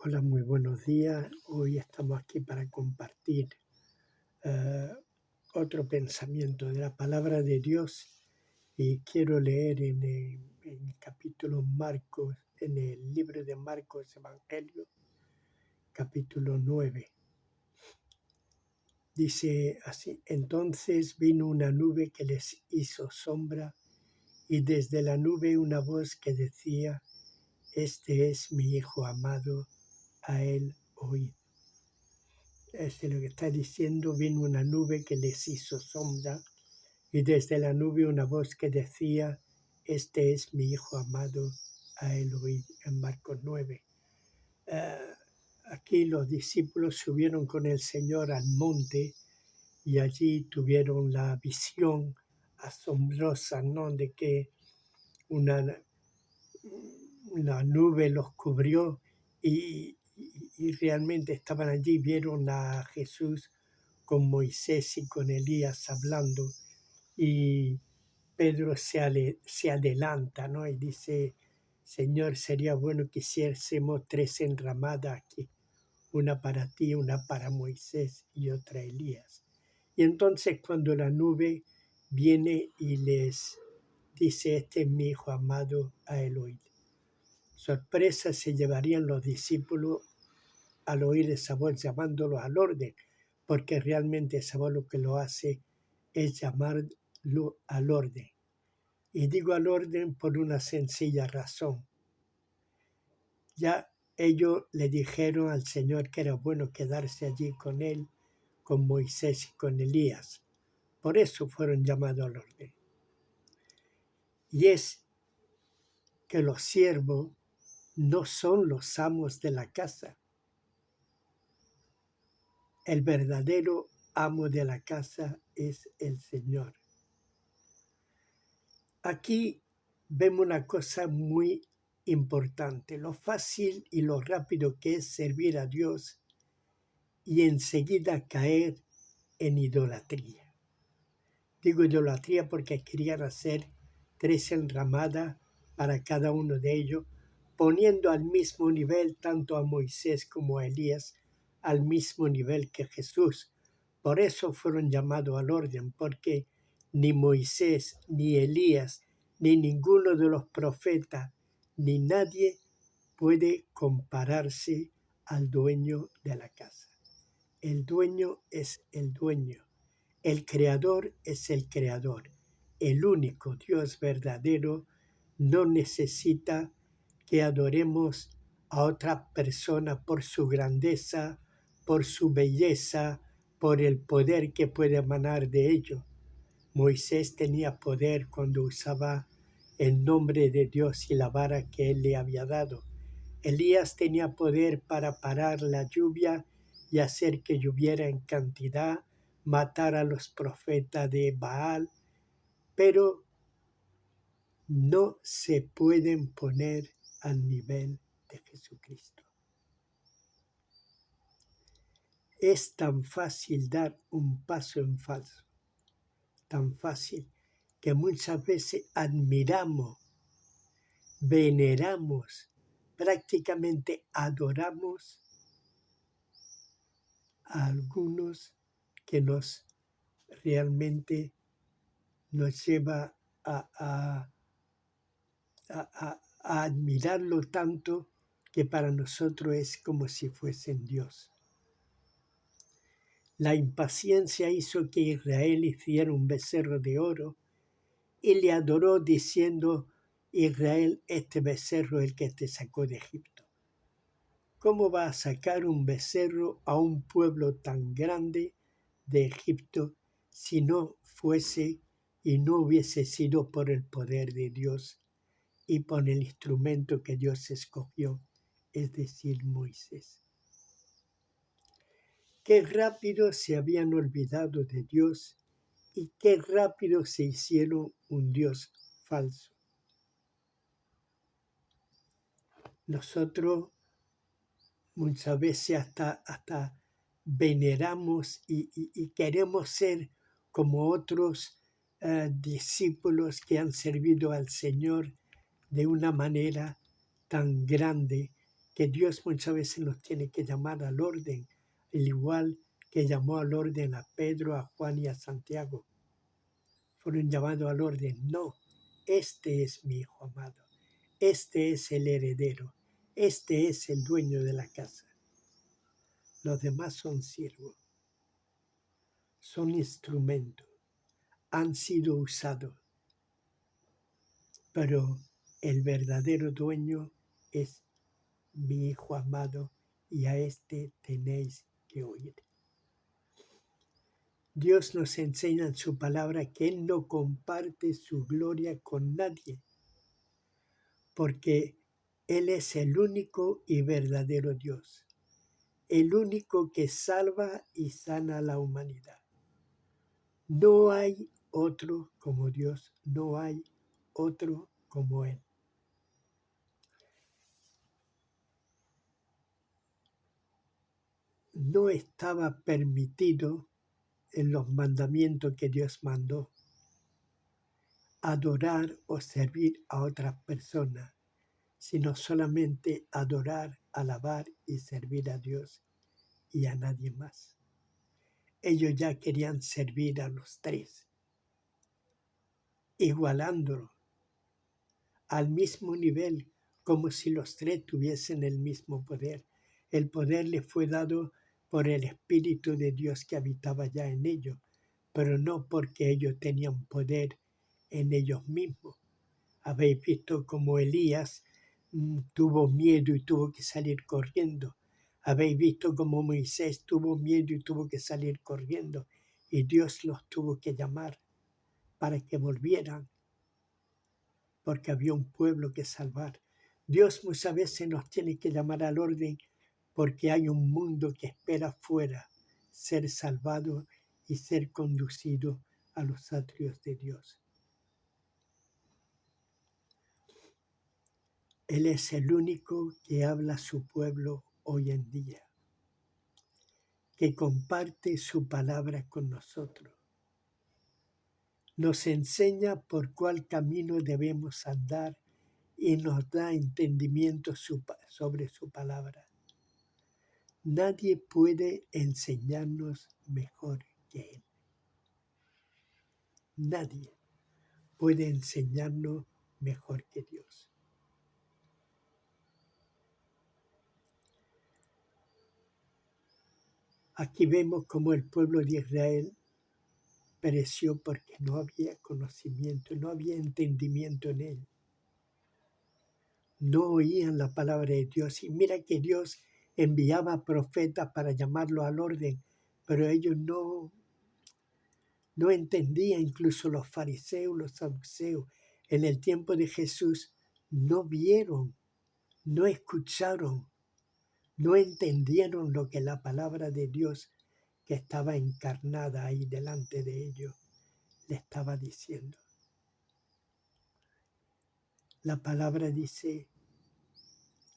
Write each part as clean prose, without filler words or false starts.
Hola, muy buenos días. Hoy estamos aquí para compartir eh, otro pensamiento de la palabra de Dios y quiero leer en el capítulo Marcos, en el libro de Marcos Evangelio, capítulo 9. Dice así: entonces vino una nube que les hizo sombra y desde la nube una voz que decía: este es mi Hijo amado, a él oíd. Es lo que está diciendo: vino una nube que les hizo sombra y desde la nube una voz que decía: este es mi Hijo amado, a él oíd, en Marcos 9. Eh, Aquí los discípulos subieron con el Señor al monte y allí tuvieron la visión asombrosa, ¿no?, de que una, una nube los cubrió y realmente estaban allí, vieron a Jesús con Moisés y con Elías hablando, y Pedro se adelanta, ¿no?, y dice: Señor, sería bueno que hiciésemos 3 enramadas aquí, una para ti, una para Moisés y otra a Elías. Y entonces cuando la nube viene y les dice: este es mi Hijo amado, a él oíd. Sorpresa se llevarían los discípulos al oír esa voz llamándolos al orden, porque realmente esa voz lo que lo hace es llamarlo al orden. Y digo al orden por una sencilla razón. Ya ellos le dijeron al Señor que era bueno quedarse allí con él, con Moisés y con Elías. Por eso fueron llamados al orden. Y es que los siervos no son los amos de la casa. El verdadero amo de la casa es el Señor. Aquí vemos una cosa muy importante: lo fácil y lo rápido que es servir a Dios y enseguida caer en idolatría. Digo idolatría porque querían hacer 3 enramadas para cada uno de ellos, poniendo al mismo nivel tanto a Moisés como a Elías, al mismo nivel que Jesús. Por eso fueron llamados al orden, porque ni Moisés, ni Elías, ni ninguno de los profetas, ni nadie puede compararse al dueño de la casa. El dueño es el dueño. El creador es el creador. El único Dios verdadero no necesita que adoremos a otra persona por su grandeza, por su belleza, por el poder que puede emanar de ello. Moisés tenía poder cuando usaba el nombre de Dios y la vara que él le había dado. Elías tenía poder para parar la lluvia y hacer que lloviera en cantidad, matar a los profetas de Baal, pero no se pueden poner al nivel de Jesucristo. Es tan fácil dar un paso en falso, tan fácil, que muchas veces admiramos, veneramos, prácticamente adoramos a algunos que realmente nos lleva a admirarlo tanto que para nosotros es como si fuesen Dios. La impaciencia hizo que Israel hiciera un becerro de oro y le adoró diciendo: Israel, este becerro es el que te sacó de Egipto. ¿Cómo va a sacar un becerro a un pueblo tan grande de Egipto si no fuese y no hubiese sido por el poder de Dios y por el instrumento que Dios escogió, es decir, Moisés? Qué rápido se habían olvidado de Dios y qué rápido se hicieron un Dios falso. Nosotros muchas veces hasta veneramos y queremos ser como otros discípulos que han servido al Señor de una manera tan grande que Dios muchas veces nos tiene que llamar al orden, al igual que llamó al orden a Pedro, a Juan y a Santiago. Fueron llamados al orden. No, este es mi hijo amado, este es el heredero, este es el dueño de la casa. Los demás son siervos, son instrumentos, han sido usados, pero el verdadero dueño es mi hijo amado y a este tenéis que oír. Dios nos enseña en su palabra que Él no comparte su gloria con nadie, porque Él es el único y verdadero Dios, el único que salva y sana a la humanidad. No hay otro como Dios, no hay otro como Él. No estaba permitido en los mandamientos que Dios mandó adorar o servir a otras personas, sino solamente adorar, alabar y servir a Dios y a nadie más. Ellos ya querían servir a los tres, igualándolo al mismo nivel, como si los tres tuviesen el mismo poder. El poder les fue dado por el Espíritu de Dios que habitaba ya en ellos, pero no porque ellos tenían poder en ellos mismos. Habéis visto cómo Elías tuvo miedo y tuvo que salir corriendo. Habéis visto cómo Moisés tuvo miedo y tuvo que salir corriendo. Y Dios los tuvo que llamar para que volvieran, porque había un pueblo que salvar. Dios muchas veces nos tiene que llamar al orden porque hay un mundo que espera afuera ser salvado y ser conducido a los atrios de Dios. Él es el único que habla a su pueblo hoy en día, que comparte su palabra con nosotros. Nos enseña por cuál camino debemos andar y nos da entendimiento sobre su palabra. Nadie puede enseñarnos mejor que Él. Nadie puede enseñarnos mejor que Dios. Aquí vemos cómo el pueblo de Israel pereció porque no había conocimiento, no había entendimiento en él. No oían la palabra de Dios. Y mira que Dios enviaba profetas para llamarlo al orden, pero ellos no entendían. Incluso los fariseos, los saduceos, en el tiempo de Jesús, no vieron, no escucharon, no entendieron lo que la palabra de Dios, que estaba encarnada ahí delante de ellos, le estaba diciendo. La palabra dice,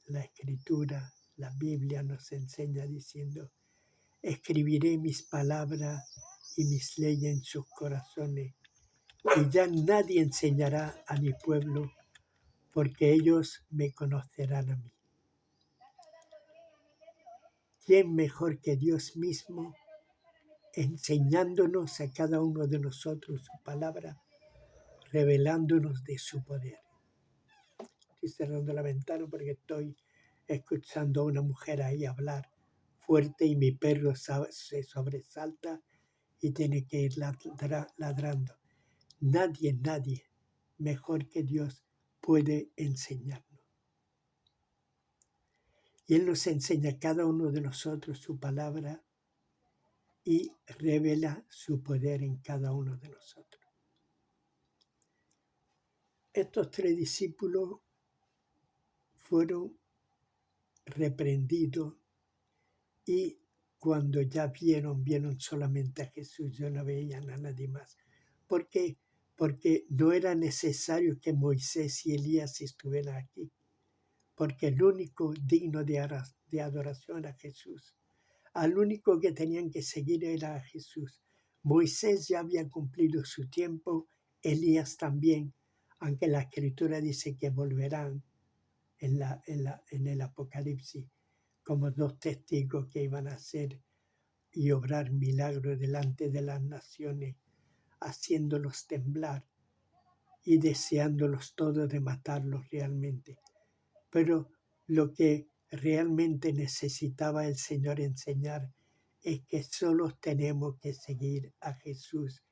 la Escritura, la Biblia nos enseña diciendo, escribiré mis palabras y mis leyes en sus corazones, y ya nadie enseñará a mi pueblo, porque ellos me conocerán a mí. ¿Quién mejor que Dios mismo enseñándonos a cada uno de nosotros su palabra, revelándonos de su poder? Estoy cerrando la ventana porque estoy escuchando a una mujer ahí hablar fuerte y mi perro se sobresalta y tiene que ir ladrando. Nadie mejor que Dios puede enseñarnos. Y Él nos enseña a cada uno de nosotros su palabra y revela su poder en cada uno de nosotros. Estos tres discípulos fueron reprendidos y cuando ya vieron solamente a Jesús, ya no veían a nadie más. ¿Por qué? Porque no era necesario que Moisés y Elías estuvieran aquí, porque el único digno de adoración era Jesús. Al único que tenían que seguir era a Jesús. Moisés ya había cumplido su tiempo, Elías también, aunque la Escritura dice que volverán en el Apocalipsis, como dos testigos que iban a hacer y obrar milagros delante de las naciones, haciéndolos temblar y deseándolos todos de matarlos realmente. Pero lo que realmente necesitaba el Señor enseñar es que solo tenemos que seguir a Jesús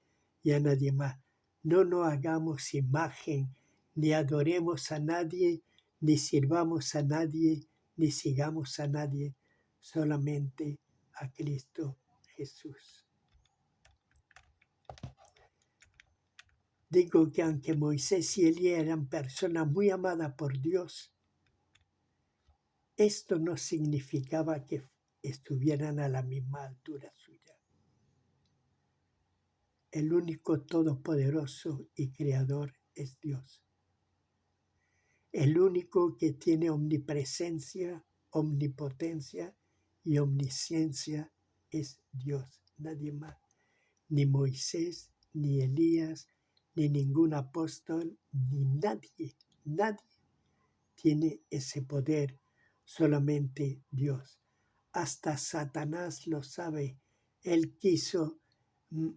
y a nadie más. No nos hagamos imagen, ni adoremos a nadie, ni sirvamos a nadie, ni sigamos a nadie, solamente a Cristo Jesús. Digo que aunque Moisés y Elías eran personas muy amadas por Dios, esto no significaba que estuvieran a la misma altura suya. El único todopoderoso y creador es Dios. El único que tiene omnipresencia, omnipotencia y omnisciencia es Dios, nadie más. Ni Moisés, ni Elías, ni ningún apóstol, ni nadie tiene ese poder, solamente Dios. Hasta Satanás lo sabe. Él quiso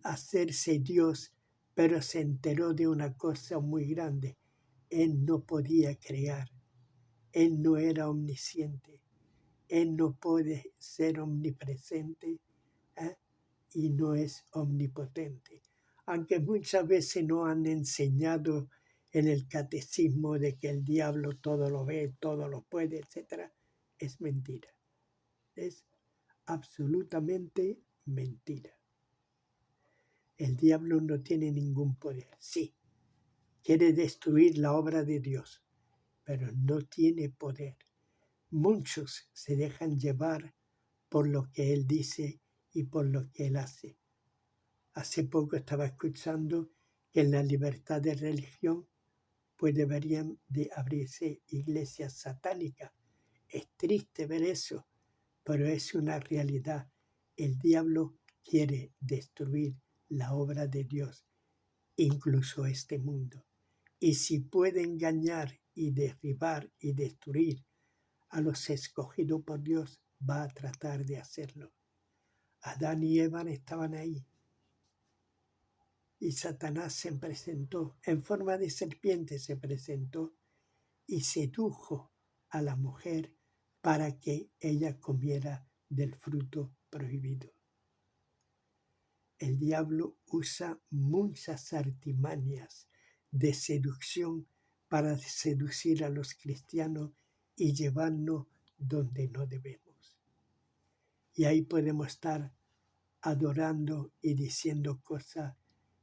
hacerse Dios, pero se enteró de una cosa muy grande. Él no podía crear. Él no era omnisciente. Él no puede ser omnipresente y no es omnipotente. Aunque muchas veces nos han enseñado en el catecismo de que el diablo todo lo ve, todo lo puede, etc., es mentira. Es absolutamente mentira. El diablo no tiene ningún poder. Sí, quiere destruir la obra de Dios, pero no tiene poder. Muchos se dejan llevar por lo que él dice y por lo que él hace. Hace poco estaba escuchando que en la libertad de religión pues deberían de abrirse iglesias satánicas. Es triste ver eso, pero es una realidad. El diablo quiere destruir la obra de Dios, incluso este mundo. Y si puede engañar y derribar y destruir a los escogidos por Dios, va a tratar de hacerlo. Adán y Eva estaban ahí. Y Satanás se presentó, en forma de serpiente se presentó y sedujo a la mujer para que ella comiera del fruto prohibido. El diablo usa muchas artimañas de seducción para seducir a los cristianos y llevarnos donde no debemos. Y ahí podemos estar adorando y diciendo cosas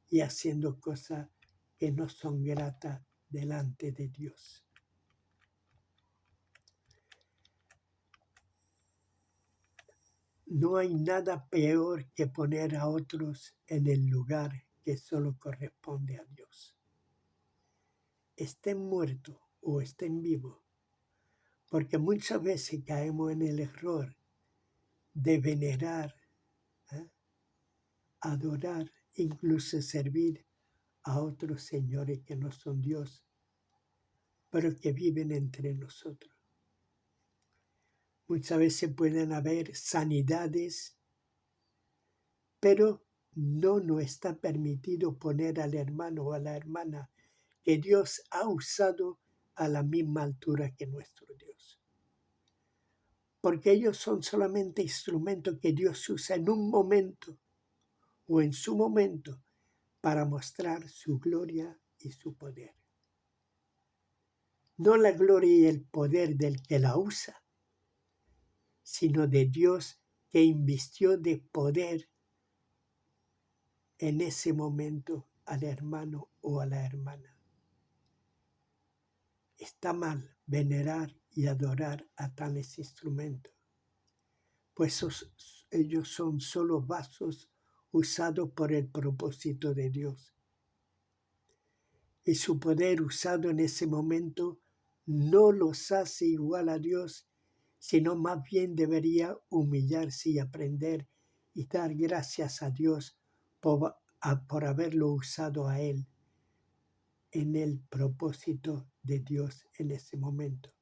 y haciendo cosas que no son gratas delante de Dios. No hay nada peor que poner a otros en el lugar que solo corresponde a Dios. Estén muertos o estén vivos, porque muchas veces caemos en el error de venerar, adorar, incluso servir a otros señores que no son Dios, pero que viven entre nosotros. Muchas veces pueden haber sanidades, pero no nos está permitido poner al hermano o a la hermana que Dios ha usado a la misma altura que nuestro Dios. Porque ellos son solamente instrumentos que Dios usa en un momento o en su momento para mostrar su gloria y su poder. No la gloria y el poder del que la usa, sino de Dios que invistió de poder en ese momento al hermano o a la hermana. Está mal venerar y adorar a tales instrumentos, pues ellos son solo vasos usados por el propósito de Dios. Y su poder usado en ese momento no los hace igual a Dios, sino más bien debería humillarse y aprender y dar gracias a Dios por haberlo usado a Él en el propósito de Dios en ese momento.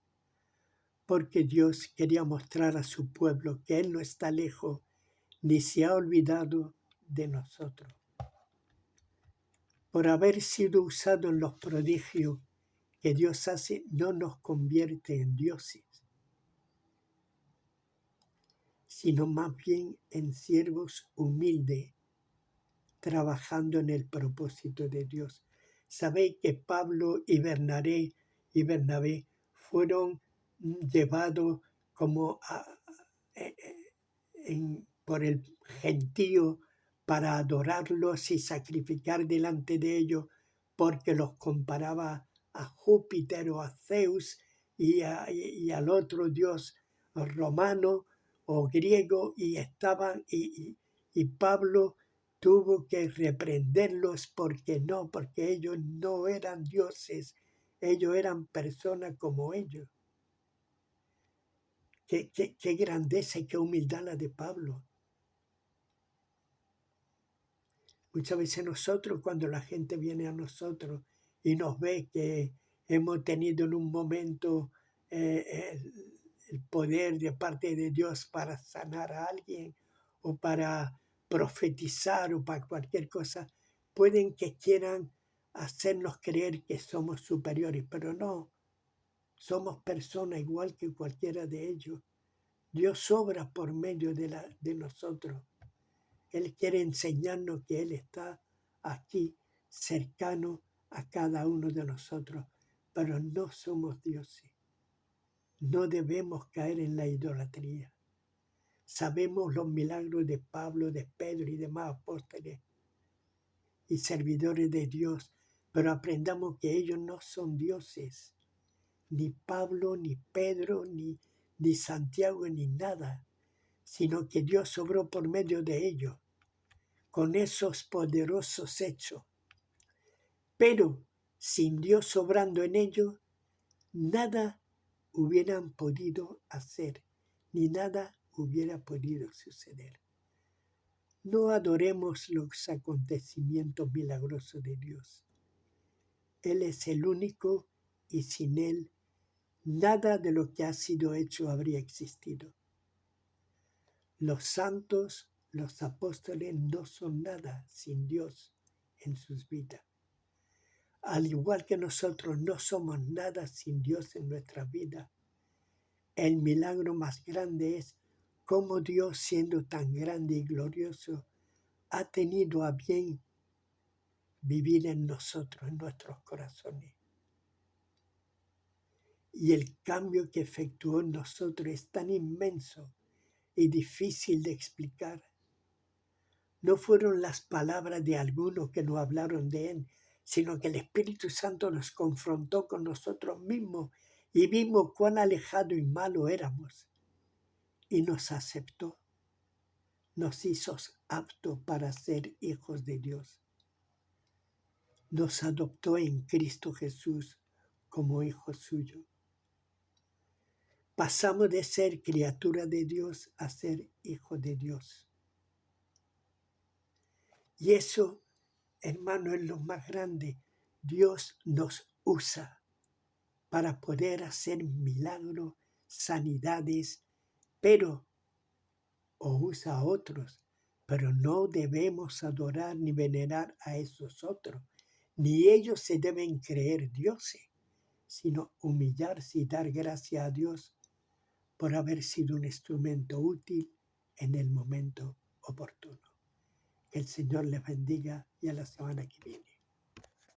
porque Dios quería mostrar a su pueblo que Él no está lejos ni se ha olvidado de nosotros. Por haber sido usado en los prodigios que Dios hace, no nos convierte en dioses, sino más bien en siervos humildes, trabajando en el propósito de Dios. Sabéis que Pablo y Bernabé fueron llevados como por el gentío para adorarlos y sacrificar delante de ellos, porque los comparaba a Júpiter o a Zeus y al otro dios romano o griego, y Pablo tuvo que reprenderlos porque ellos no eran dioses, ellos eran personas como ellos. Qué grandeza y qué humildad la de Pablo. Muchas veces nosotros, cuando la gente viene a nosotros y nos ve que hemos tenido en un momento el poder de parte de Dios para sanar a alguien o para profetizar o para cualquier cosa, pueden que quieran hacernos creer que somos superiores, pero no, somos personas igual que cualquiera de ellos. Dios obra por medio de nosotros. Él quiere enseñarnos que Él está aquí, cercano a cada uno de nosotros, pero no somos dioses. No debemos caer en la idolatría. Sabemos los milagros de Pablo, de Pedro y demás apóstoles y servidores de Dios, pero aprendamos que ellos no son dioses. Ni Pablo, ni Pedro, ni Santiago, ni nada, sino que Dios obró por medio de ellos con esos poderosos hechos. Pero sin Dios obrando en ellos, nada hubieran podido hacer, ni nada hubiera podido suceder. No adoremos los acontecimientos milagrosos de Dios. Él es el único y sin Él nada de lo que ha sido hecho habría existido. Los santos, los apóstoles no son nada sin Dios en sus vidas. Al igual que nosotros no somos nada sin Dios en nuestra vida. El milagro más grande es cómo Dios, siendo tan grande y glorioso, ha tenido a bien vivir en nosotros, en nuestros corazones. Y el cambio que efectuó en nosotros es tan inmenso y difícil de explicar. No fueron las palabras de algunos que nos hablaron de Él, sino que el Espíritu Santo nos confrontó con nosotros mismos y vimos cuán alejados y malos éramos. Y nos aceptó, nos hizo aptos para ser hijos de Dios. Nos adoptó en Cristo Jesús como hijos suyos. Pasamos de ser criatura de Dios a ser hijos de Dios. Y eso, hermano, es lo más grande. Dios nos usa para poder hacer milagros, sanidades, o usa a otros, pero no debemos adorar ni venerar a esos otros, ni ellos se deben creer dioses, sino humillarse y dar gracias a Dios por haber sido un instrumento útil en el momento oportuno. Que el Señor les bendiga y a la semana que viene.